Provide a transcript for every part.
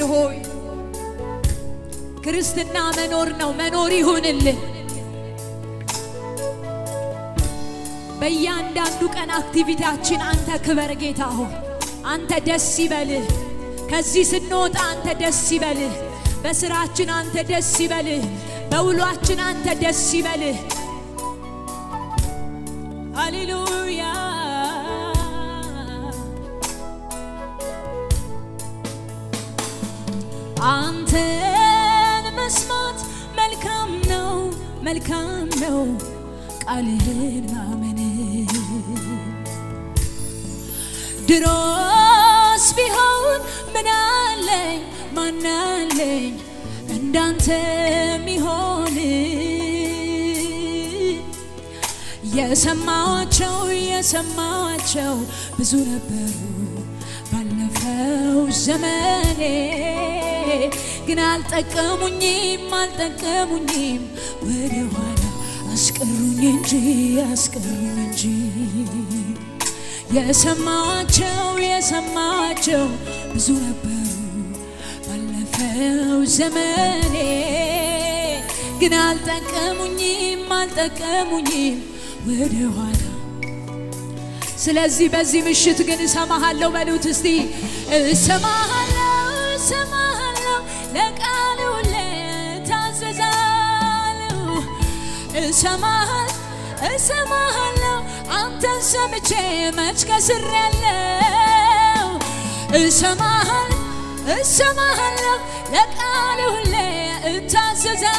እግዚአብሔር ሆይ ክርስትና መኖር ነው መኖር ይሁንልን በእያንዳንዱ ቀን አክቲቪቲያችን አንተ ክበር ጌታ ሆይ አንተ ደስ ይበልህ ከዚህ ስንወጣ አንተ ደስ ይበልህ በስራችን አንተ ደስ ይበልህ በውሏችን አንተ ደስ ይበልህ ሃሌሉያ አንተን መስማት መልካም ነው ቃልህን ማመን ድሮስ ቢሆን ምን አለኝ ማን አለኝ እንዳንተ ሚሆን የሰማዋቸው ብዙ ነበሩ ባለፈው ዘመኔ ግን አልጠቀሙኝም ወደ ኋላ አስቀሩኝ እንጂ የሰማዋቸው ብዙ ነበሩ ባለፈው ዘመኔ ግን አልጠቀሙኝም ወደ ኋላ ስለዚህ በዚህ ምሽት ግን እሰማሃለሁ በሉት እስቲ እሰማሃለሁ ለቃሉ ለታዘዛለሁ እሰማሃለሁ አንተን ሰምቼ መች ከስሬያለሁ እሰማሃለሁ ለቃሉ ለታዘዛለሁ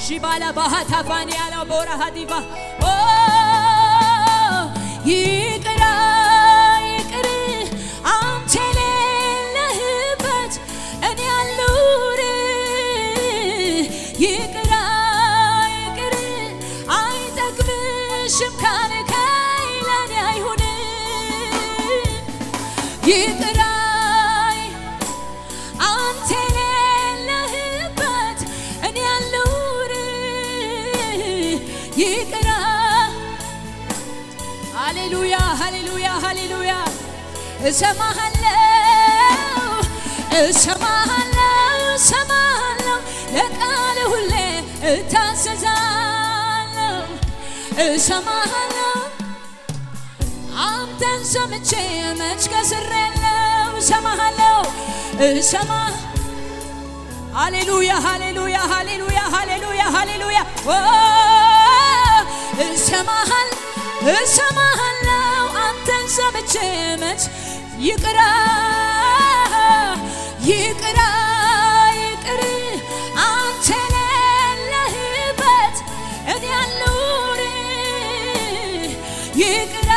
ሺባላ ባሃታፋኒ ያላ ቦራ ሀዲባ ይቅር አንተ የሌለህበት እኔ አልኖር ይቅር አይጠቅምሽም ካልከኝ ለኔ አይሁን ይቅር አንተ የሌለህበት እኔ አልኖር ይቅር ሃሌሉያ እሰማሃለሁ ለቃልህ ሁሌ እታዘዛለሁ እሰማሃለሁ አንተን ሰምቼ መች ከስሬያለሁ እሰማሃለሁ ሃሌሉያ እሰማሃለሁ አንተን ሰምቼ መች ይቅር አንተ የሌለህበት እኔ አልኖር ይቅር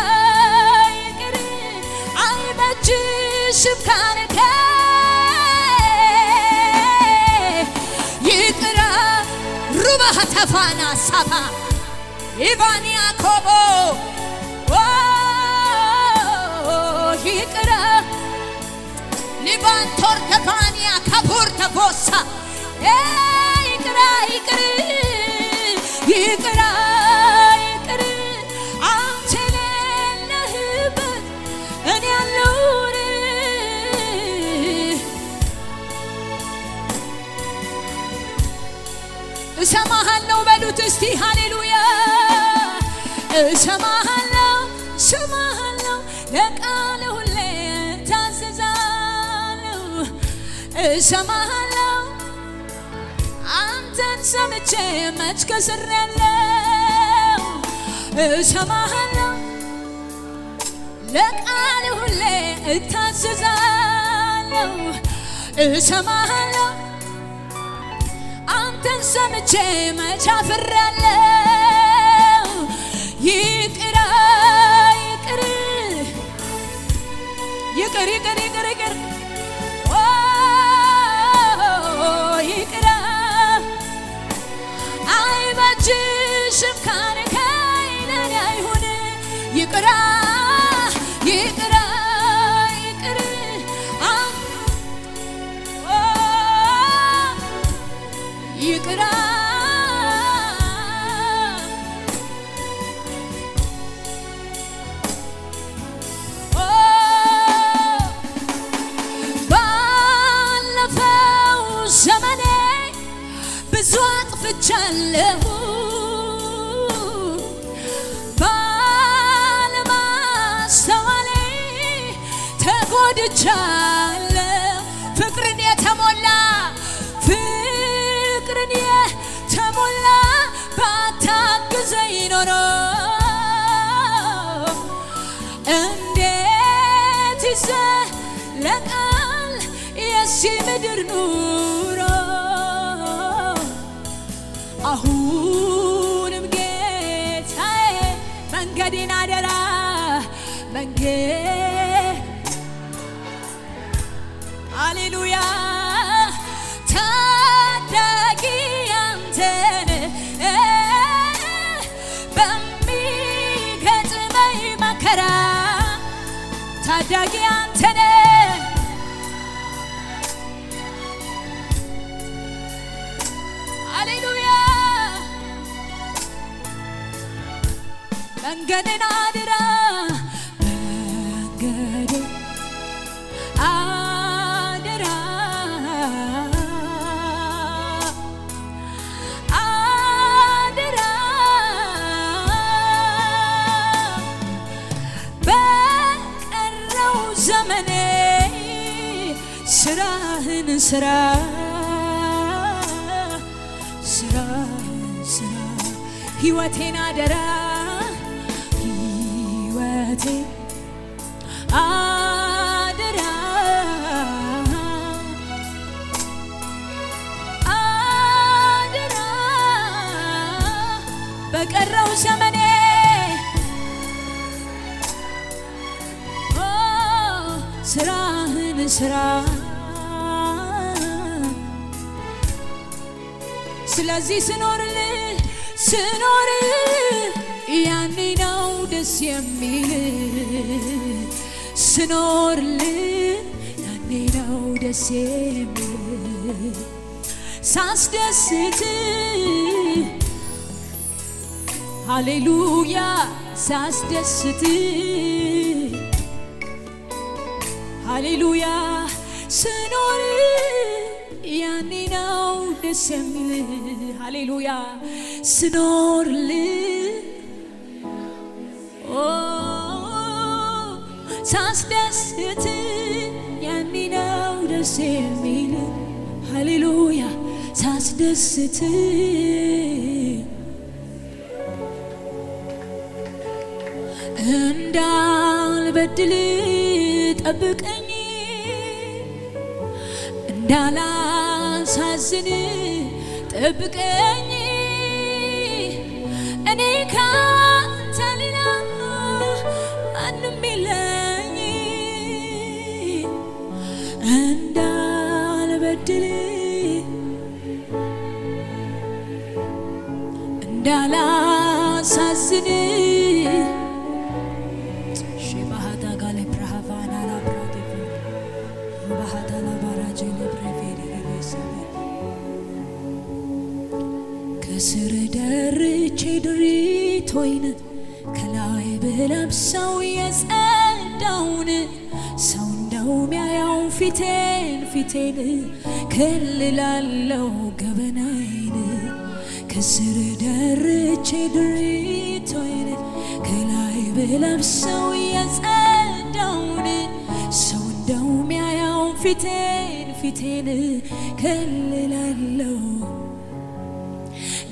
አይበጅሽም ካልከኝ ይቅር ሩባህ ተፋና ሳባ ኢቫኒያ ኮቦ ይቅር ሊባንቶር ተፋኒያ ካፑር ተፎሳ ይቅር አንተ የሌለህበት እኔ አልኖር እሰማሃለሁ በሉት እስቲ ሃሌሉያ እሰማሃለሁ ለቃልህ ሁሌ ታዘዛለሁ እሰማሃለሁ አንተን ሰምቼ መች ከስሬያለሁ እሰማሃለሁ ለቃልህ ሁሌ እታዘዛለሁ እሰማሃለሁ አንተን ሰምቼ መች አፍሬያለሁ ይቅር ይቅር አይበጅሽም ካልከኝ ለኔ አይሁን ይቅር ተጎድቻለሁ ባለማስተዋሌ ተጎድቻለሁ ፍቅርን የተሞላ ባታግዘኝ ኖሮ እንዴት ይዘለቃል የዚህ ምድር ኑሮ አሁንም ጌታዬ መንገዴን አደራ ሃሌሉያ ታዳጊ አንተን በሚገጥመኝ መከራ ታዳጊ አንተን ሃሌሉያ መንገዴን አደራ መንገዴን አደራ አደራ በቀረው ዘመኔ ስራህን ስራ ሕይወቴን አደራ ሕይወቴን አደራ አደራ በቀረው ዘመኔ ስራህን ስራ ስለዚህ ስኖር ያኔ ነው ደስ የሚል ስኖርልህ ያኔ ነው ደስ የሚል ሳስደስት ሃሌሉያ ሳስደስት ሃሌሉያ ስኖር ያኔ ነው ደስ የሚል ሃሌሉያ ስኖርልህ ሳስደስት ያኔ ነው ደስ የሚል ሃሌሉያ ሳስደስት እንዳልበድል ጠብቀኝ እንዳላሳዝን ጠብቀኝ እኔ ካንተ ሌላ ማንም የለኝ እንዳልበድል እንዳላሳዝን ከስር ደርቼ ድሪቶይን ከላይ ብለብሰው የጸዳውን ሰው እንደሚያየው ፊቴን ከልላለው ገበናዬን ከስር ደርቼ ድሪቶይን ከላይ ብለብሰው የጸዳውን ሰው እንደሚያየው ፊቴን ከልላለው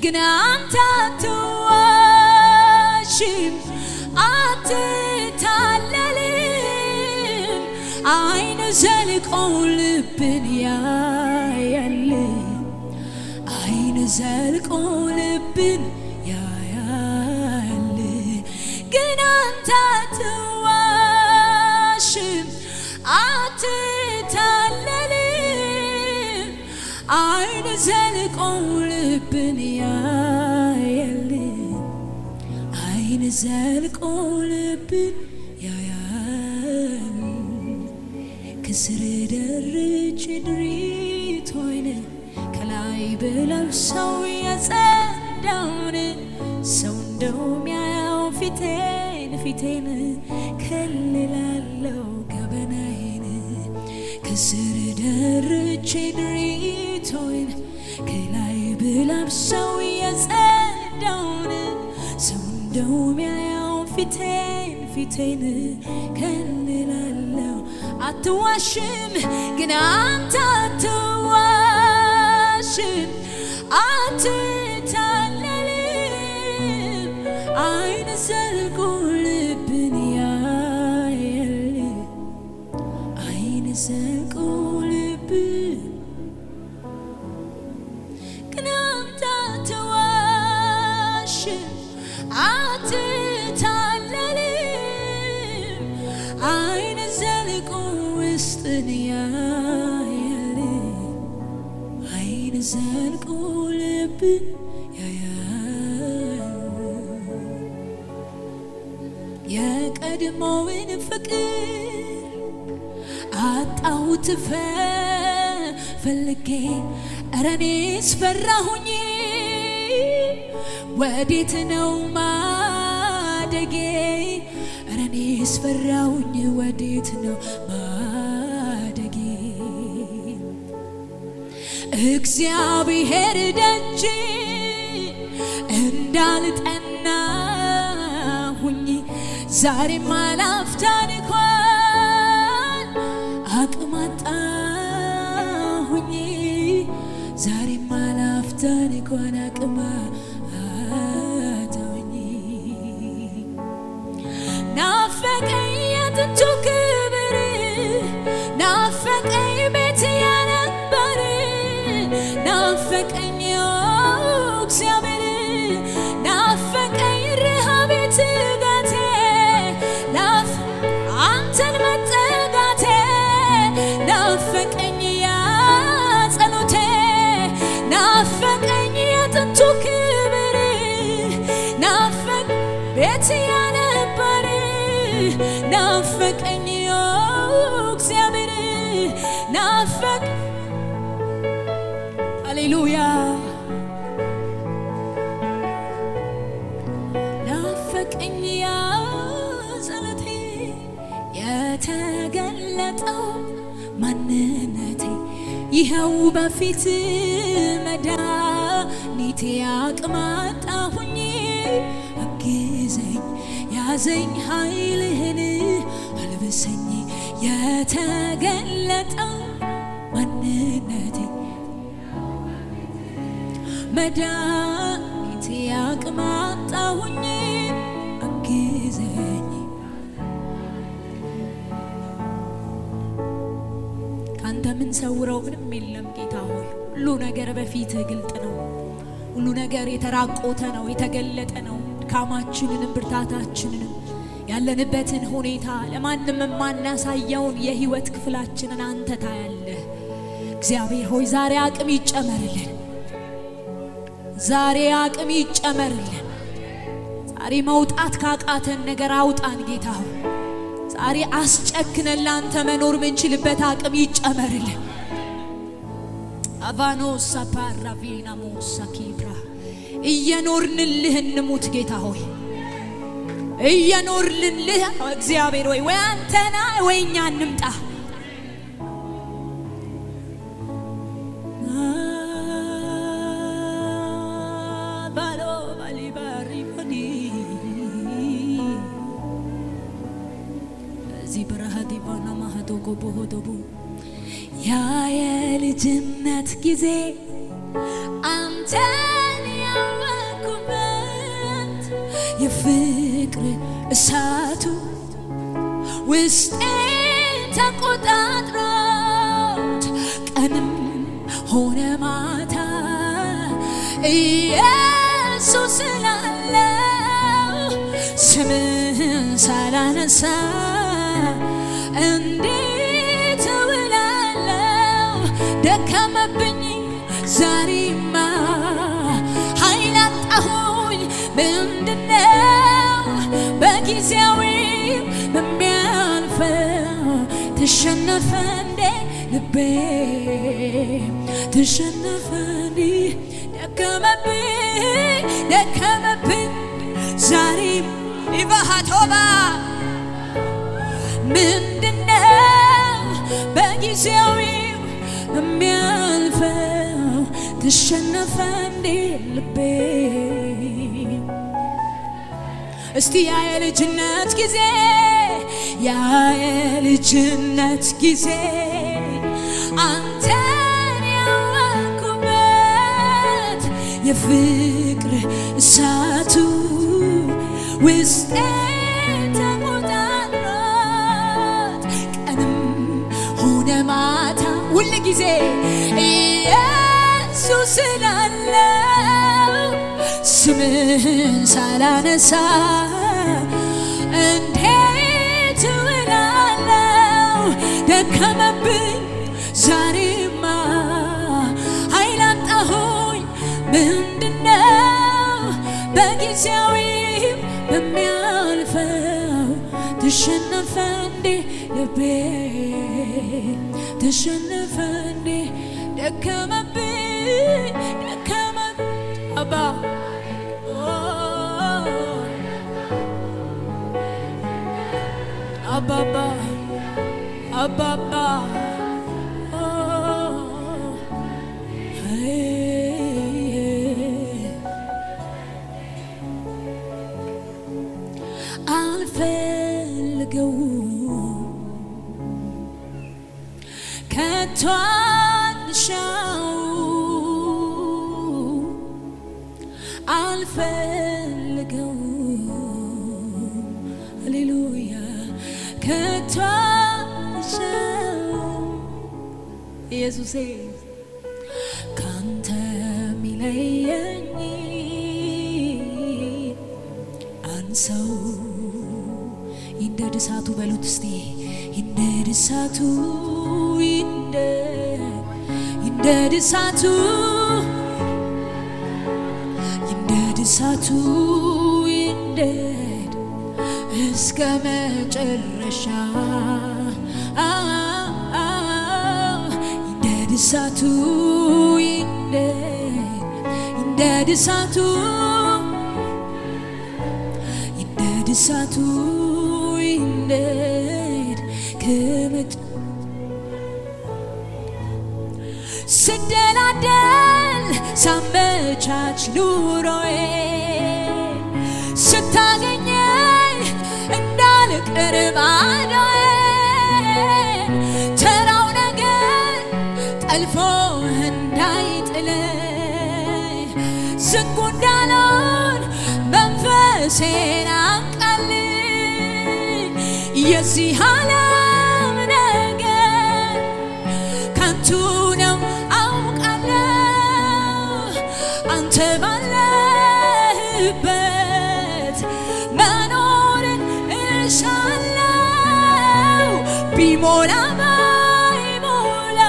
ግን አንተ አትዋሽም አትታለልም አይን ዘልቆ ልብን ያያል አይን ዘልቆ ልብን ያያል ግን አንተ አትዋሽም አትታለልም አይን ዘልቆ ልብን ያያል አይን ዘልቆ ልብን ያያል ከስር ደርቼ ድሪቶይን ከላይ ብለብሰው የጸዳውን ሰው እንደሚያየው ፊቴን ከልላለው ገበናዬን ከስር ደርቼ ድሪቶይን ከላይ ብለብሰው የጸዳውን ሰው እንደው ሚያየው ፊቴን ከልላለሁ። አትዋሽም ግን አንተ አትዋሽም፣ አትታለልም። አይን ዘልቆ ልብን ያያል፣ አይን ዘልቆ ልብን ግን አንተ አትዋሽም፣ አትታለልም። አይን ዘልቆ ውስጥን ያያል፣ አይን ዘልቆ ልብን ያያል። የቀድሞውን ፍቅር አጣሁት ፈልጌ እረ እኔስ ፈራሁኝ። ወዴት ነው ማደጌ? እረ እኔስ ፈራሁኝ። ወዴት ነው ማደጌ? እግዚአብሔር ደጅ እንዳልጠናሁኝ ዛሬም አላፍታን እንኳን አቅም አጣሁኝ። ዛሬም አላፍታን እንኳን አቅም አጣሁኝ። ናፈቀኝ የጥንቱ ክብር፣ ናፈቀኝ ቤት የነበር፣ ናፈቀኝ እግዚአብሔር፣ ናፈቀኝ ረሃቤ ትጋቴ፣ አንተን መጠጋቴ፣ ናፈቀኝ ያ ጸሎቴ፣ ናፈቀኝ የጥንቱ ክብር፣ ናፈቅ ቤት የነበር፣ ናፈቀኝ እግዚአብሔር፣ ናፈቅ ሃሌሉያ ናፈቀኝ ያ ጸሎቴ፣ የተገለጠው ማንነቴ ይኸው በፊት መድኃኒቴ። አቅም አጣሁኝ አግዘኝ፣ ያዘኝ ኃይልህን አልብሰኝ። የተገለጠው ማንነቴ መድኃኒቴ አቅም አጣሁኝ አግዘኝ። ካንተ ምን ሰውረው ምንም የለም ጌታ ሆይ፣ ሁሉ ነገር በፊትህ ግልጥ ነው። ሁሉ ነገር የተራቆተ ነው፣ የተገለጠ ነው። ድካማችንንም ብርታታችንንም ያለንበትን ሁኔታ ለማንም የማናሳየውን የህይወት ክፍላችንን አንተ ታያለህ። እግዚአብሔር ሆይ ዛሬ አቅም ይጨመርልን፣ ዛሬ አቅም ይጨመርልን። ዛሬ መውጣት ካቃተን ነገር አውጣን ጌታ ሆይ። ዛሬ አስጨክነን ላንተ መኖር ምንችልበት አቅም ይጨመርልን። አቫኖስ ሳፓራቪና ሞሳኪብራ እየኖርንልህ እንሙት ጌታ ሆይ፣ እየኖርንልህ እግዚአብሔር ሆይ፣ ወይ አንተና ወይ እኛ እንምጣ። ያ የልጅነት ጊዜ አንተን ያወቅኩበት የፍቅር እሳቱ ውስጤን ተቆጣጥሮት ቀንም ሆነ ማታ ኢየሱስ ስላለው ስምህን ሳላነሳ እንዴት እውላለሁ? ደከመብኝ ዛሬማ ኃይል አጣሁኝ። ምንድነው በጊዜያዊ በሚያልፈው ተሸነፈ እንዴ ልቤ ተሸነፈ እንዴ? ደከመብኝ ዛሬም ይባሃቶባ ምንድነው በጊዜያዊ የሚያልፈው ተሸነፈ እንዴ ልቤ እስቲ ያ የልጅነት ጊዜ ያ የልጅነት ጊዜ አንተን ያወቅኩበት የፍቅር እሳቱ ውስጤ ተቆጣጥሮት ቀንም ሆነ ማታ ሁል ጊዜ ኢየሱስ ስላለው ስምህን ሳላነሳ እንዴት እውላለሁ ደከመብኝ ዛሬማ ኃይል አጣሁኝ ምንድነው በጊዜያዊው በሚያልፈው ተሸነፈ እንዴ ልቤ ተሸነፈ እንዴ ደከመብኝ አባ አባባ አባባ አልፈልገውም ከቶ አንሻው አልፈልገውም ሃሌሉያ ከቶ አንሻው ኢየሱሴ ካንተ ሚለየኝ አንሰው ይንደድ እሳቱ በሉት እስቲ ይንደድ እሳቱ ይንደድ እሳቱ ይንደድ እሳቱ ይንደድ እስከ መጨረሻ ይንደድ እሳቱ ይንደድ እሳቱ ይንደድ እሳቱ ይንደድ ከመጨረሻ ስደላደል ሳመቻች ኑሮዬ ስታገኘኝ እንዳልቀር ባዶዬን ተራው ነገር ጠልፎ እንዳይጥለኝ ዝንጉ እንዳልሆን መንፈሴን አንቃልኝ የዚህ ዓለም ነገር ከንቱ ነው አውቃለሁ አንተ ባለህበት መኖርን እሻለሁ ቢሞላ ባይሞላ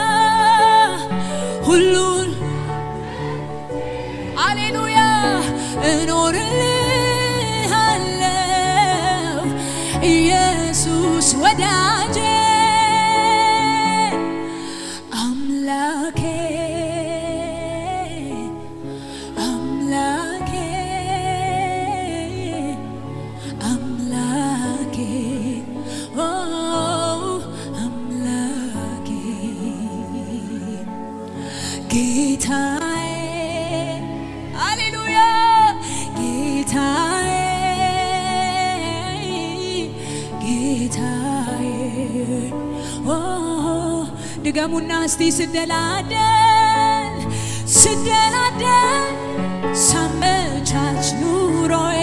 ሁሉን ሃሌሉያ እኖርልሃለሁ ኢየሱስ ወዳጄ አምላኬ አምላኬ አምላኬ ኦ አምላኬ ጌታዬ ሃሌሉያ ጌታዬ ጌታዬ ኦ ድገሙና እስቲ ስደላደል ሳመቻች ኑሮዬ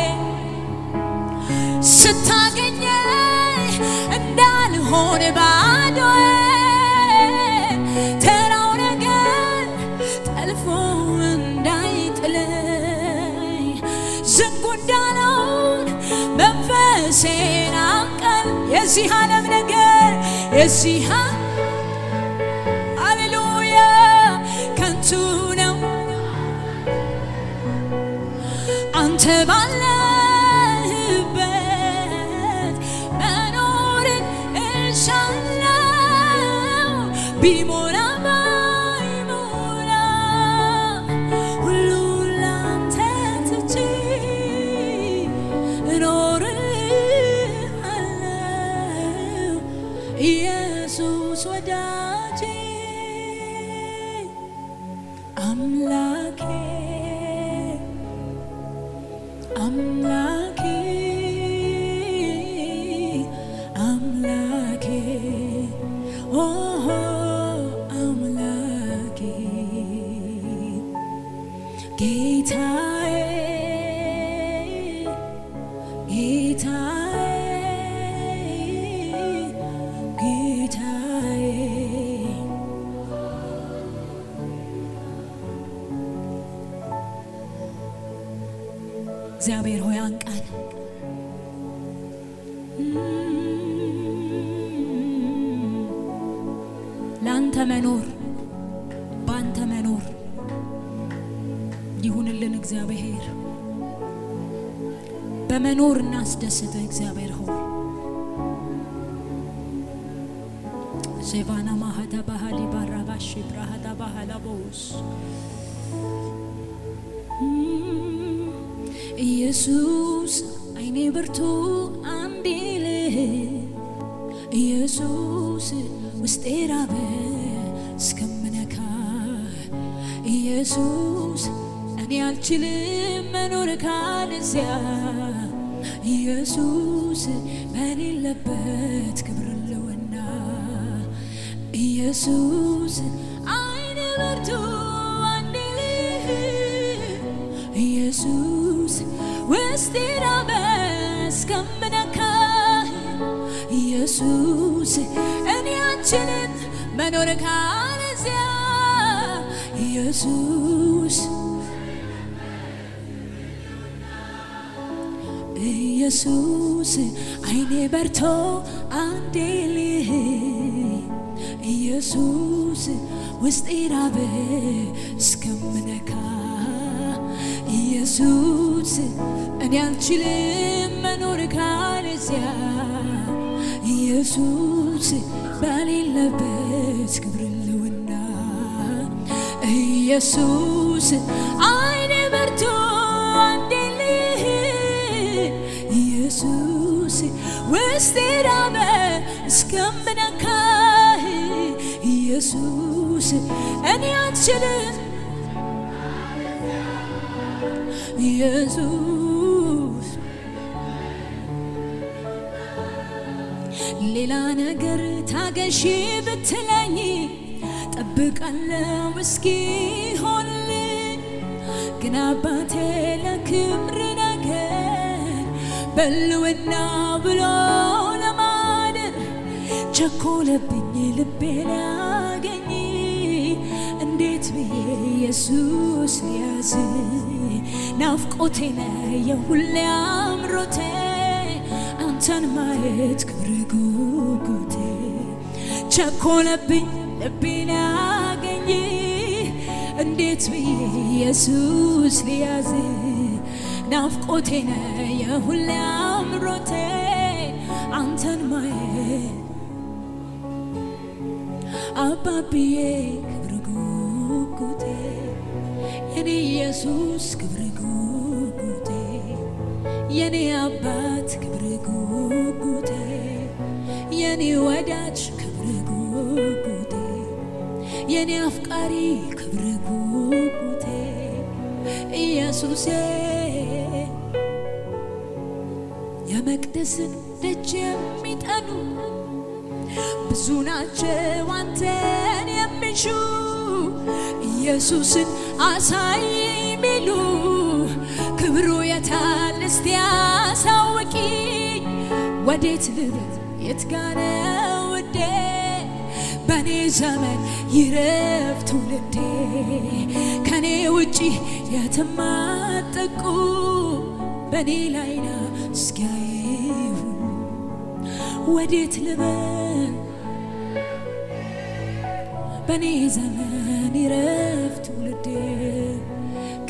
ስታገኘኝ እንዳልሆን ባዶዬን ተራው ነገር ጠልፎ እንዳይጥለኝ ዝንጉ እንዳልሆን መንፈሴን አንቀል የዚህ ዓለም ነገር የዚህ ሃሌሉያ ከንቱ ነው አንተ ባለህበት መኖርን እሻለሁ ቢሞላ ባይሞላ ሁሉን ላንተ ትቼ እኖርልሃለሁ ኢየሱስ ወዳጄ አምላኬ አምላኬ አምላኬ ኦ አምላኬ ጌታዬ ጌታዬ ጌታዬ እግዚአብሔር ሆይ አንቃን ላንተ መኖር ባንተ መኖር ይሁንልን እግዚአብሔር በመኖር እናስደስትህ እግዚአብሔር ሆይ ሴቫና ማሃዳ ባህሊ ባራባሽ ብራሃዳ ባህላቦስ ኢየሱስ አይኔ ብርቱ አንዴል ኢየሱስ ውስጤ ራበ እስከምነካ ኢየሱስ እኔ አልችልም መኖር ካለዚያ ኢየሱስ በሌለበት ክብር ለውና ኢየሱስ አይኔ ብርቱ አንዴል ኢየሱስ ውስጤ ራበ እስከምነካ ኢየሱስ እኔ አልችልም መኖር ካለዚያ ኢየሱስ ኢየሱስ አይኔ በርቶ አንዴ ልህ ኢየሱስ ውስጤ ራበ እስከምነካ ኢየሱስ እኔ አልችልም መኖር ካለዚያ ኢየሱስ በሌለበት ክብር ለውና ኢየሱስ አይኔ በርቶ አንዴልህ ኢየሱስ ውስጤ ራበ እስከምነካ ኢየሱስ እኔ አልችልም ኢየሱስ ሌላ ነገር ታገሺ ብትለኝ ጠብቃለሁ እስኪሆንልኝ ግን አባቴ ለክብር ነገር በልውና ብሎ ለማደር ቸኮለብኝ ልቤ ሊያገኝ እንዴት ብዬ ኢየሱስ ሊያዝ ናፍቆቴ ነው የሁሌ አምሮቴ አንተን ማየት ክብር ጉጉቴ ቸኮለብኝ ልቤ ሊያገኝ እንዴት ብዬ ኢየሱስ ሊያዝ ናፍቆቴ ነው የሁሌ አምሮቴ አንተን ማየት አባብዬ ክብር ጉጉቴ የኔ ኢየሱስ ክብር ጉጉቴ የኔ አባት ክብር ጉጉቴ የኔ ወዳጅ ክብር ጉጉቴ የኔ አፍቃሪ ክብር ጉጉቴ ኢየሱሴ የመቅደስን ደጅ የሚጠኑ ብዙ ናቸው አንተን የሚሹ ኢየሱስን አሳይ ሚሉ ክብሩ የታል እስቲ አሳውቂኝ ወዴት ልበል የት ጋር ነው ውዴ በኔ ዘመን ይረፍ ትውልዴ ከኔ ውጪ የትም አትጠቁ በኔ ላይ ነው እስኪያዩ ወዴት ልበል በኔ ዘመን ይረፍ ትውልዴ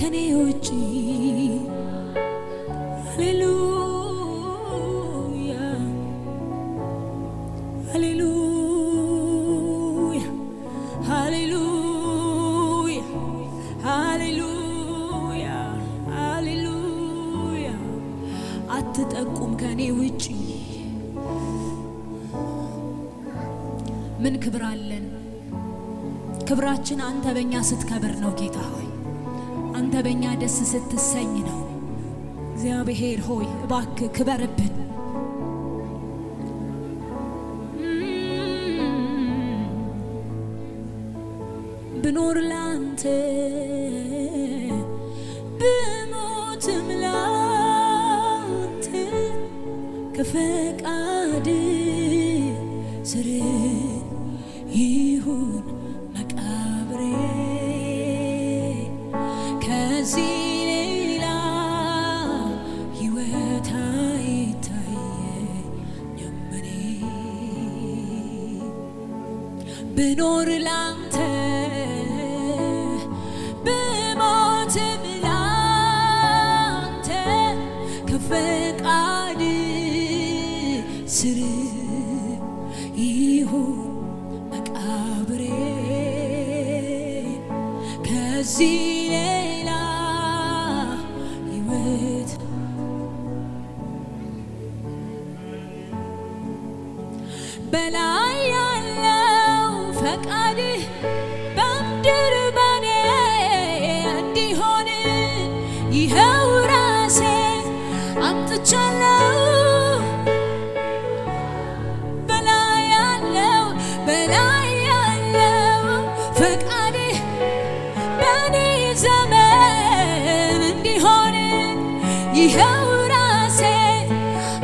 ከኔ ውጪ ሃሌሉያ ሃሌሉያ ሃሌሉያ ሃሌሉያ ሃሌሉያ አትጠቁም ከኔ ውጪ ምን ክብር አለን ክብራችን አንተ በእኛ ስትከብር ነው ጌታ ሆይ፣ አንተ በእኛ ደስ ስትሰኝ ነው። እግዚአብሔር ሆይ እባክህ ክበርብን። ብኖር ላንተ ብሞትም ላንተ ከፈቃድ ስር ይሁን መቃብሬ ከዚህ ሌላ ሕይወት አይታየኝም እኔ ብኖር ላንተ ብሞትም ላንተ ከፈቃድ ስር ይሁን መቃብሬ ከዚህ ሌላ ሕይወት በላይ ያለው ፈቃድህ በምድር በኔ እንዲሆን ይኸው ራሴ አምጥቻለሁ። በላይ ያለው ፈቃድህ በኔ ዘመን እንዲሆን ይኸው ራሴ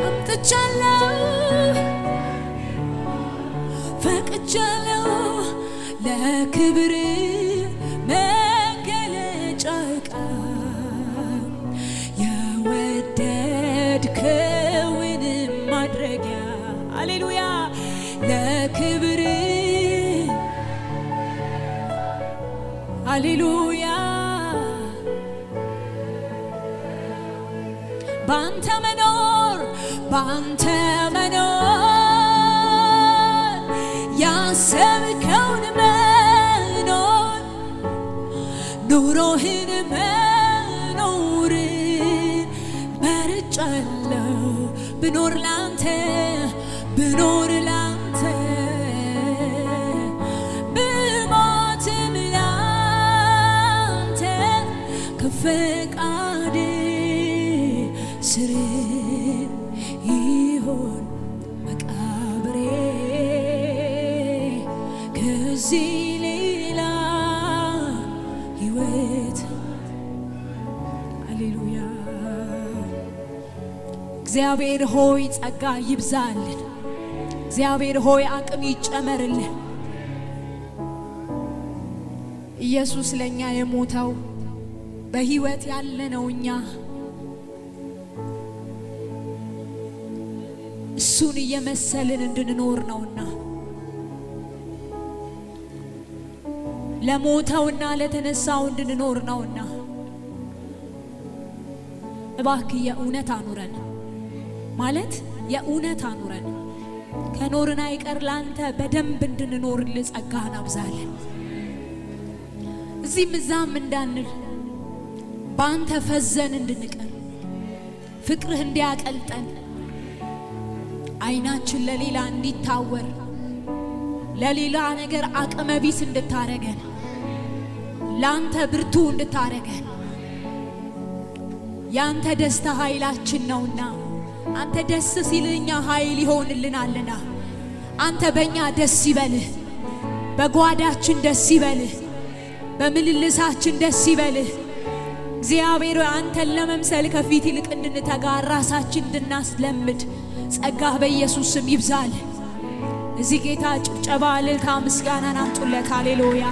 አምጥቻለሁ። ፈቅጃለሁ ለክብር መገለጫ ዕቃ የወደድከውን ማድረጊያ ሃሌሉያ ለክብር ሃሌሉያ ባንተ መኖር ያሰብከውን መኖር ኑሮህን መኖርን መርጫለሁ። ብኖር ላንተ ብሞትም ላንተ ከፈቃድ ስር ይሆን መቃብሬ ከዚህ ሌላ ሕይወት ሃሌሉያ። እግዚአብሔር ሆይ ጸጋ ይብዛልን። እግዚአብሔር ሆይ አቅም ይጨመርልን። ኢየሱስ ለኛ የሞተው በሕይወት ያለነው እኛ እሱን እየመሰልን እንድንኖር ነውና ለሞተውና ለተነሳው እንድንኖር ነውና እባክህ የእውነት አኑረን ማለት የእውነት አኑረን። ከኖርን አይቀር ላንተ በደንብ እንድንኖርልህ ጸጋህን አብዛለን። እዚህም እዛም እንዳንል በአንተ ፈዘን እንድንቀር ፍቅርህ እንዲያቀልጠን አይናችን ለሌላ እንዲታወር ለሌላ ነገር አቅመ ቢስ እንድታረገን ላንተ ብርቱ እንድታረገን ያንተ ደስታ ኃይላችን ነውና አንተ ደስ ሲልኛ ኃይል ይሆንልናልና አንተ በእኛ ደስ ይበልህ፣ በጓዳችን ደስ ይበልህ፣ በምልልሳችን ደስ ይበልህ። እግዚአብሔር አንተን ለመምሰል ከፊት ይልቅ እንድንተጋ ራሳችን እንድናስለምድ ጸጋህ በኢየሱስ ስም ይብዛል። እዚህ ጌታ ጭብጨባ፣ እልልታ፣ ምስጋናን አምጡለት። ሃሌሉያ።